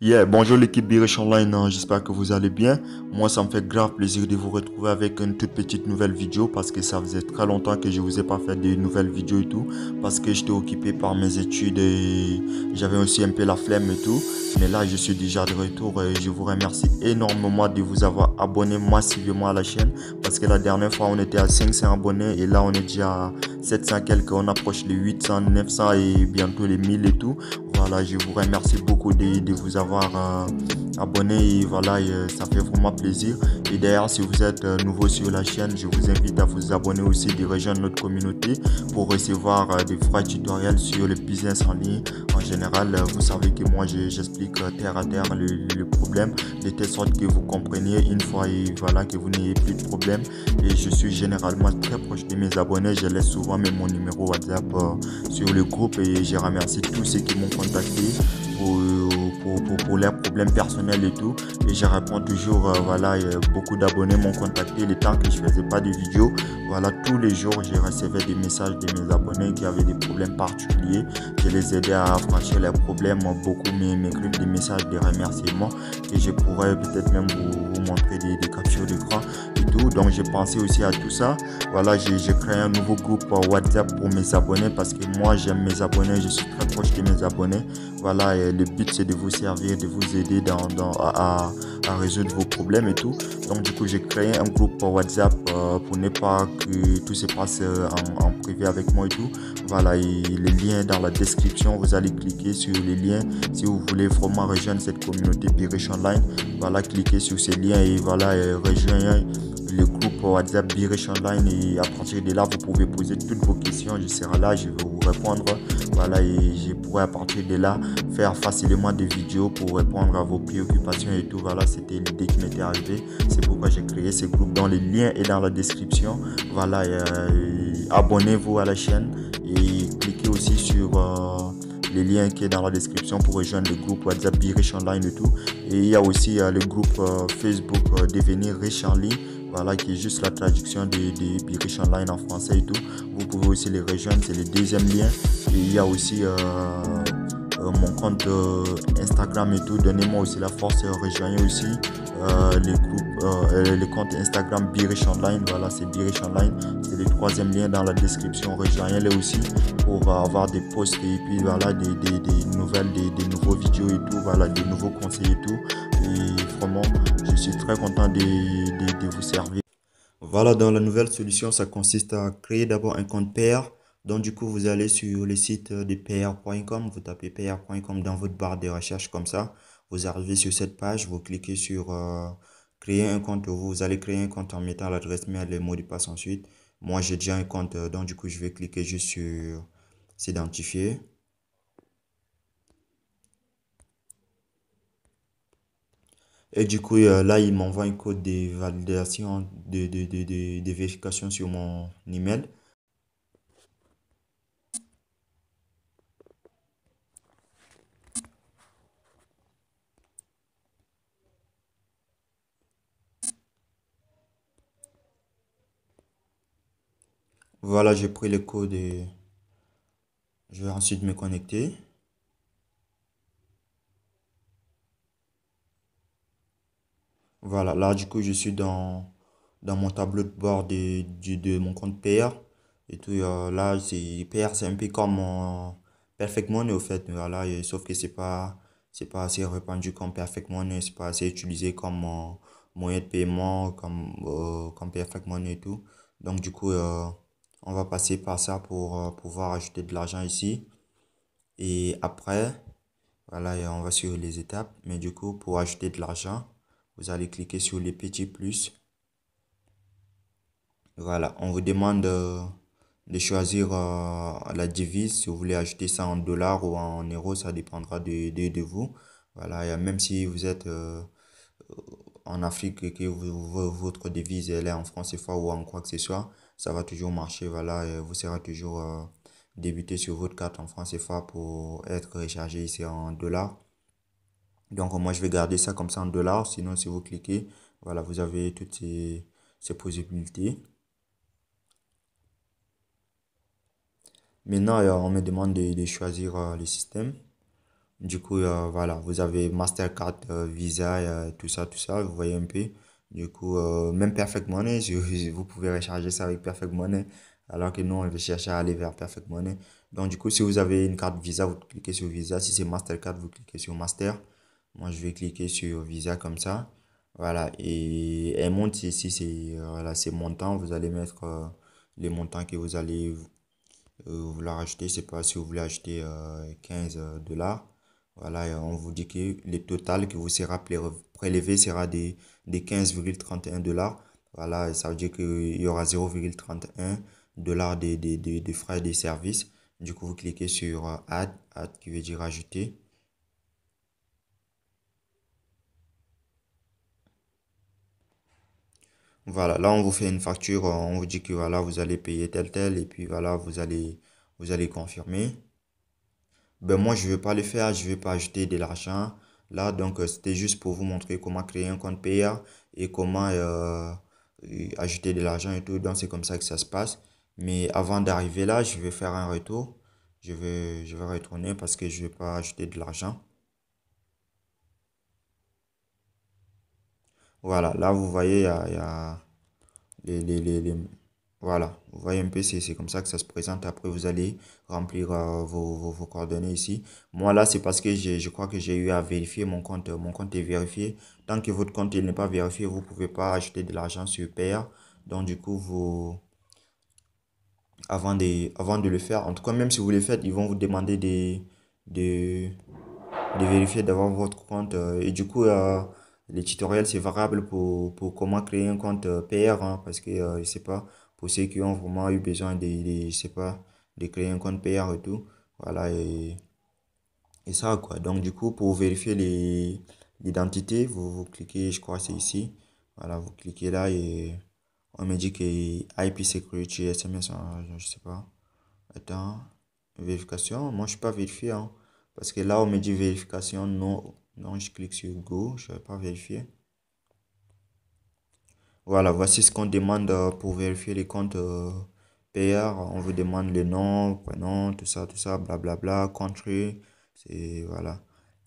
Bonjour l'équipe Birish Online, j'espère que vous allez bien. Moi, ça me fait grave plaisir de vous retrouver avec une toute petite nouvelle vidéo parce que ça faisait très longtemps que je vous ai pas fait de nouvelles vidéos et tout parce que j'étais occupé par mes études et j'avais aussi un peu la flemme et tout. Mais là, je suis déjà de retour et je vous remercie énormément de vous avoir abonné massivement à la chaîne parce que la dernière fois, on était à 500 abonnés et là, on est déjà à 700 quelques, on approche les 800, 900 et bientôt les 1000 et tout. Voilà, je vous remercie beaucoup de vous avoir abonné et voilà, ça fait vraiment plaisir. Et d'ailleurs, si vous êtes nouveau sur la chaîne, je vous invite à vous abonner aussi, de rejoindre notre communauté pour recevoir des vrais tutoriels sur le business en ligne. En général, vous savez que moi, j'explique terre à terre le problème, de telle sorte que vous compreniez une fois et voilà, que vous n'ayez plus de problème. Et je suis généralement très proche de mes abonnés. Je laisse souvent même mon numéro WhatsApp sur le groupe et je remercie tous ceux qui m'ont contacté pour leurs problèmes personnels et tout. Et je réponds toujours, voilà, beaucoup d'abonnés m'ont contacté le temps que je faisais pas de vidéos. Voilà, tous les jours, je recevais des messages de mes abonnés qui avaient des problèmes particuliers. Je les aidais à franchir leurs problèmes. Beaucoup m'écrivent des messages de remerciements et je pourrais peut-être même vous montrer des captures d'écran et tout. Donc, j'ai pensé aussi à tout ça. Voilà, j'ai créé un nouveau groupe WhatsApp pour mes abonnés parce que moi, j'aime mes abonnés. Je suis très proche de mes abonnés. Voilà, et le but, c'est de vous servir, de vous aider à résoudre vos problèmes et tout. Donc, du coup, j'ai créé un groupe WhatsApp pour ne pas que tout se passe en privé avec moi et tout. Voilà, et le lien est dans la description. Vous allez cliquer sur les liens si vous voulez vraiment rejoindre cette communauté Birish Online. Voilà, cliquez sur ces liens et voilà, rejoignez le groupe WhatsApp Birish Online et à partir de là, vous pouvez poser toutes vos questions. Je serai là, je vais vous répondre. Voilà, et je pourrai à partir de là faire facilement des vidéos pour répondre à vos préoccupations et tout. Voilà, c'était l'idée qui m'était arrivée. C'est pourquoi j'ai créé ce groupe dont le lien est dans la description. Voilà, abonnez-vous à la chaîne et cliquez aussi sur le lien qui est dans la description pour rejoindre le groupe WhatsApp Be Rich Online et tout. Et il y a aussi le groupe Facebook Devenir Riche en ligne. Voilà, qui est juste la traduction de Be Rich Online en français et tout. Vous pouvez aussi les rejoindre, c'est le deuxième lien. Et il y a aussi mon compte Instagram et tout. Donnez-moi aussi la force et rejoignez aussi les groupes, le compte Instagram Birish Online. Voilà, c'est Birish Online. C'est le troisième lien dans la description. Rejoignez-les aussi pour avoir des posts et puis voilà, des nouvelles, des nouveaux vidéos et tout. Voilà, des nouveaux conseils et tout. Et vraiment, je suis très content de vous servir. Voilà, dans la nouvelle solution, ça consiste à créer d'abord un compte PR. Donc, du coup, vous allez sur le site de pr.com, vous tapez pr.com dans votre barre de recherche comme ça. Vous arrivez sur cette page, vous cliquez sur créer un compte. Vous allez créer un compte en mettant l'adresse mail et le mot de passe ensuite. Moi, j'ai déjà un compte, donc du coup, je vais cliquer juste sur s'identifier. Et du coup, là, il m'envoie un code de validation de vérification sur mon email. Voilà, j'ai pris le code et je vais ensuite me connecter. Voilà, là du coup je suis dans mon tableau de bord de mon compte PR. Et tout, là c'est PR, c'est un peu comme Perfect Money au fait. Voilà, sauf que c'est pas assez répandu comme Perfect Money, c'est pas assez utilisé comme moyen de paiement comme Perfect Money et tout. Donc du coup on va passer par ça pour pouvoir ajouter de l'argent ici. Et après, voilà, et on va sur les étapes. Mais du coup, pour ajouter de l'argent, vous allez cliquer sur les petits plus. Voilà, on vous demande de choisir la devise. Si vous voulez ajouter ça en dollars ou en euros, ça dépendra de vous. Voilà, et même si vous êtes en Afrique et que votre devise elle est en francs CFA ou en quoi que ce soit, ça va toujours marcher. Voilà, et vous serez toujours débité sur votre carte en francs CFA pour être rechargé ici en dollars. Donc moi je vais garder ça comme ça en dollars. Sinon si vous cliquez, voilà, vous avez toutes ces possibilités. Maintenant on me demande de choisir le système. Du coup, voilà, vous avez Mastercard, Visa, tout ça, vous voyez un peu. Du coup, même Perfect Money, vous pouvez recharger ça avec Perfect Money, alors que nous, on veut chercher à aller vers Perfect Money. Donc, du coup, si vous avez une carte Visa, vous cliquez sur Visa. Si c'est Mastercard, vous cliquez sur Master. Moi, je vais cliquer sur Visa comme ça. Voilà, et elle monte ici, c'est voilà, c'est montant. Vous allez mettre les montants que vous allez vouloir acheter. C'est pas si vous voulez acheter 15 dollars. Voilà, et on vous dit que le total que vous sera prélevé sera des 15,31 dollars. Voilà, et ça veut dire qu'il y aura 0,31 dollars de frais de service. Du coup, vous cliquez sur Add qui veut dire ajouter. Voilà, là on vous fait une facture, on vous dit que voilà, vous allez payer tel, et puis voilà, vous allez confirmer. Ben moi, je vais pas le faire, je vais pas ajouter de l'argent. Là, donc, c'était juste pour vous montrer comment créer un compte payeur et comment ajouter de l'argent et tout. Donc, c'est comme ça que ça se passe. Mais avant d'arriver là, je vais faire un retour. Je vais retourner parce que je vais pas ajouter de l'argent. Voilà, là, vous voyez, il y a les- Voilà, vous voyez un peu, c'est comme ça que ça se présente. Après, vous allez remplir vos coordonnées ici. Moi, là, c'est parce que je crois que j'ai eu à vérifier mon compte. Mon compte est vérifié. Tant que votre compte il n'est pas vérifié, vous ne pouvez pas acheter de l'argent sur Payer. Donc, du coup, avant de le faire, en tout cas, même si vous le faites, ils vont vous demander de, de vérifier d'avoir votre compte. Et du coup, les tutoriels, c'est variable pour comment créer un compte PR, hein, parce que, je sais pas, pour ceux qui ont vraiment eu besoin je sais pas, de créer un compte PR et tout. Voilà, et ça, quoi. Donc, du coup, pour vérifier l'identité, vous cliquez, je crois, c'est ici. Voilà, vous cliquez là et on me dit que IP Security SMS, hein, je sais pas. Attends, vérification. Moi, je suis pas vérifié, hein. Parce que là, on me dit vérification. Non, non, je clique sur Go. Je vais pas vérifier. Voilà, voici ce qu'on demande pour vérifier les comptes payeurs. On vous demande le nom, prénom, tout ça, blablabla, country. C'est, voilà.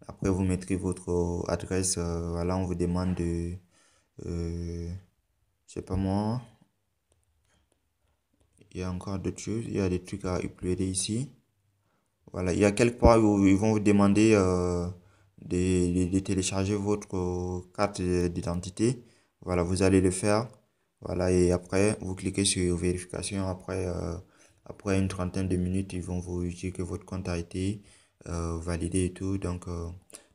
Après, vous mettrez votre adresse. Voilà, on vous demande de, je sais pas moi. Il y a encore d'autres choses. Il y a des trucs à uploader ici. Voilà, il y a quelque part où ils vont vous demander de télécharger votre carte d'identité. Voilà, vous allez le faire. Voilà, et après, vous cliquez sur vérification. Après une trentaine de minutes, ils vont vous dire que votre compte a été validé et tout. Donc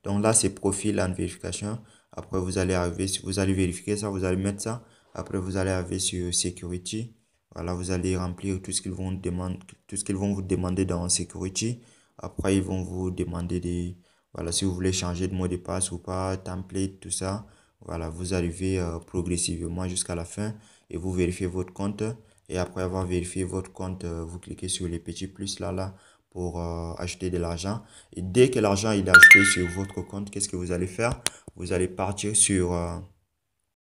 là, c'est profil en vérification. Après, vous allez arriver, vous allez vérifier ça, vous allez mettre ça. Après, vous allez arriver sur Security. Voilà, vous allez remplir tout ce qu'ils vont demander, tout ce qu'ils vont vous demander dans Security. Après, ils vont vous demander voilà, si vous voulez changer de mot de passe ou pas, template, tout ça. Voilà, vous arrivez progressivement jusqu'à la fin et vous vérifiez votre compte. Et après avoir vérifié votre compte, vous cliquez sur les petits plus là pour acheter de l'argent. Et dès que l'argent il est acheté sur votre compte, qu'est-ce que vous allez faire? Vous allez partir sur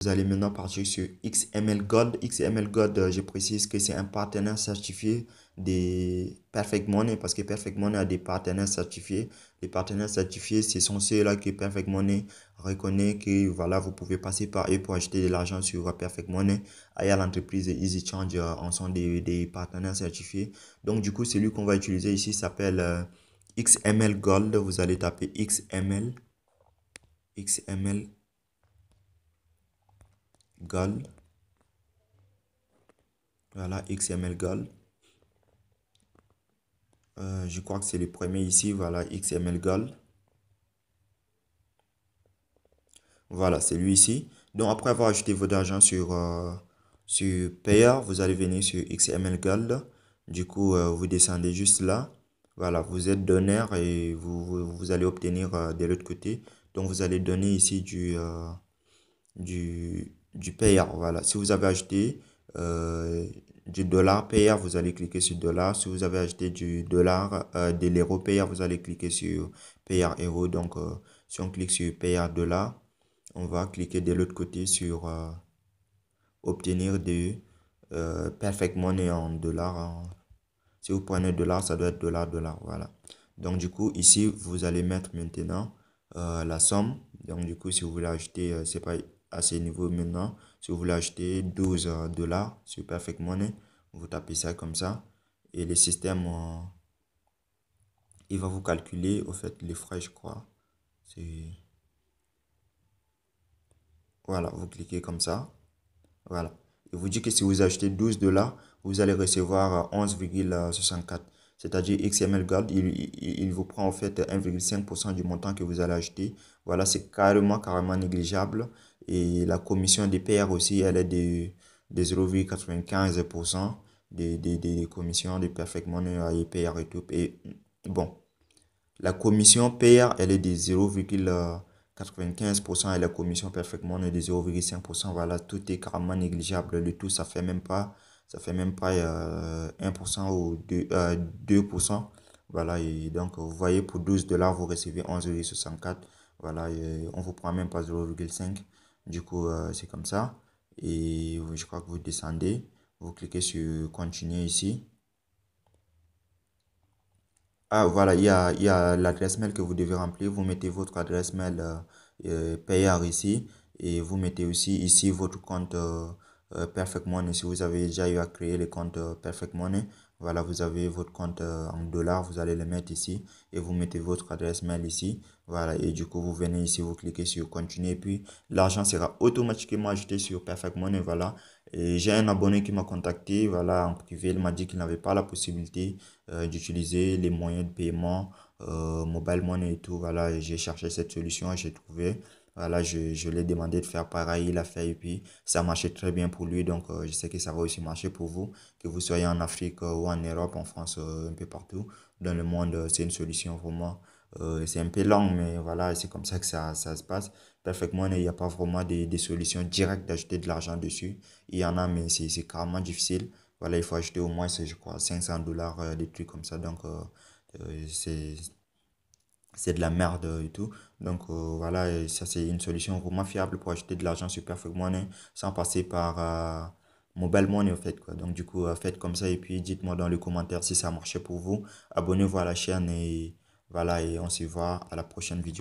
vous allez maintenant partir sur XML Gold. XML Gold, je précise que c'est un partenaire certifié des Perfect Money parce que Perfect Money a des partenaires certifiés. Les partenaires certifiés, ce sont ceux-là que Perfect Money reconnaît que voilà, vous pouvez passer par eux pour acheter de l'argent sur Perfect Money. Il y a l'entreprise Easy Change en sont des partenaires certifiés. Donc, du coup, celui qu'on va utiliser ici s'appelle XML Gold. Vous allez taper XML Gold. Voilà, XML Gold. Je crois que c'est le premier ici, voilà, XML Gold. Voilà, c'est lui ici. Donc après avoir ajouté votre argent sur Payer, vous allez venir sur XML Gold. Du coup, vous descendez juste là. Voilà, vous êtes donneur et vous allez obtenir de l'autre côté. Donc vous allez donner ici du payer. Voilà. Si vous avez acheté du dollar payer, vous allez cliquer sur dollar. Si vous avez acheté du dollar, de l'euro payer, vous allez cliquer sur payer euro. Donc, si on clique sur payer dollar, on va cliquer de l'autre côté sur obtenir de perfect money en dollars. Si vous prenez dollar, ça doit être dollar, dollar. Voilà. Donc du coup, ici, vous allez mettre maintenant la somme. Donc du coup, si vous voulez acheter, c'est pas à ce niveau maintenant. Si vous voulez acheter 12 dollars sur Perfect Money, vous tapez ça comme ça. Et le système, il va vous calculer, au fait, les frais, je crois. C'est... Voilà, vous cliquez comme ça. Voilà. Il vous dit que si vous achetez 12 dollars, vous allez recevoir 11,64. C'est-à-dire XML Gold, il vous prend en fait 1,5% du montant que vous allez acheter. Voilà, c'est carrément négligeable. Et la commission des PR aussi, elle est de 0,95% des commissions de Perfect Money et PR et tout. Et bon, la commission PR, elle est de 0,95% et la commission Perfect Money est de 0,5%. Voilà, tout est carrément négligeable. Le tout, ça fait même pas 1% ou 2%. Voilà, et donc vous voyez, pour 12 dollars, vous recevez 11,64. Voilà, et on vous prend même pas 0,5. Du coup, c'est comme ça. Et je crois que vous descendez, vous cliquez sur continuer ici. Ah, voilà, il y a l'adresse mail que vous devez remplir. Vous mettez votre adresse mail payeur ici et vous mettez aussi ici votre compte Perfect Money. Si vous avez déjà eu à créer le compte Perfect Money, voilà, vous avez votre compte en dollars, vous allez le mettre ici et vous mettez votre adresse mail ici. Voilà, et du coup, vous venez ici, vous cliquez sur continuer et puis l'argent sera automatiquement ajouté sur Perfect Money. Voilà, et j'ai un abonné qui m'a contacté, voilà, en privé, il m'a dit qu'il n'avait pas la possibilité d'utiliser les moyens de paiement, mobile money et tout. Voilà, et j'ai cherché cette solution et j'ai trouvé. Voilà, je l'ai demandé de faire pareil, il a fait et puis ça marchait très bien pour lui. Donc, je sais que ça va aussi marcher pour vous, que vous soyez en Afrique ou en Europe, en France, un peu partout dans le monde. C'est une solution vraiment. C'est un peu long, mais voilà, c'est comme ça que ça se passe. Perfect Money, il n'y a pas vraiment des solutions directes d'acheter de l'argent dessus. Il y en a, mais c'est carrément difficile. Voilà, il faut acheter au moins, je crois, 500 dollars, des trucs comme ça. Donc, c'est de la merde et tout. Donc, voilà, et ça, c'est une solution vraiment fiable pour acheter de l'argent sur Perfect Money sans passer par Mobile Money, en fait, quoi. Donc, du coup, faites comme ça et puis dites-moi dans les commentaires si ça a marché pour vous. Abonnez-vous à la chaîne et voilà, et on se voit à la prochaine vidéo.